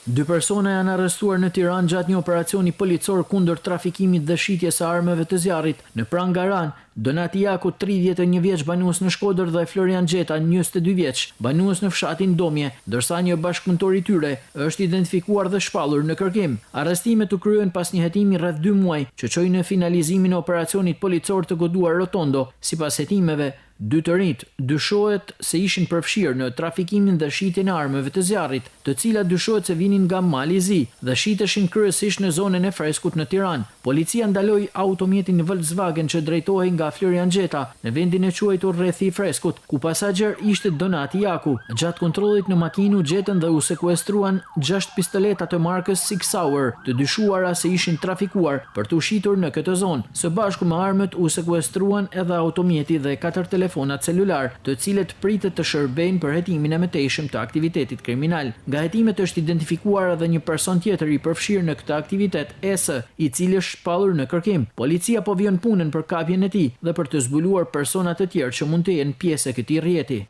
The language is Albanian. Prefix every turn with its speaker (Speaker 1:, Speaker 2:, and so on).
Speaker 1: Dy persona janë arrestuar në Tiranë gjatë një operacioni policor kundër trafikimit dhe shitjes së armëve të zjarrit. Në Prangaran, Donati Jaku, 31 vjeç, banues në Shkodër, dhe Florian Gjeta, 22 vjeç, banues në fshatin Domje, ndërsa një bashkëpunëtor i tyre është identifikuar dhe shpallur në kërkim. Arrestimet u kryen pas një hetimi rreth 2 muaj, që çoi në finalizimin e operacionit policor të goduar Rotondo. Sipas hetimeve, dy të rinjt dyshohet se ishin përfshirë në trafikimin dhe shitjen e armëve të zjarrit, të cilat dyshohet se vinin nga Mali i Zi dhe shiteshin kryesisht në zonën e Freskut në Tiranë. Policia ndaloi automjetin Volkswagen që drejtohej nga Florian Gjeta në vendin e quajtur rrethi i Freskut, ku pasager ishte Donati Jaku. Gjatë kontrollit në makinë u gjetën dhe u sekuestruan 6 pistoleta të markës Sig Sauer, të dyshuara se ishin trafikuar për të ushitur në këtë zonë. Së bashku me armët u sekuestruan edhe automjeti dhe 4 telefonat celular, të cilët pritet të shërbejnë për hetimin e mëtejshëm të aktivitetit kriminal. Nga hetimet është identifikuar edhe një person tjetër i përfshirë në këtë aktivitet, ES, i cili është shpallur në kërkim. Policia po vjen punën për kapjen e tij dhe për të zbuluar persona të tjerë që mund të jenë pjesë e këtij rrjeti.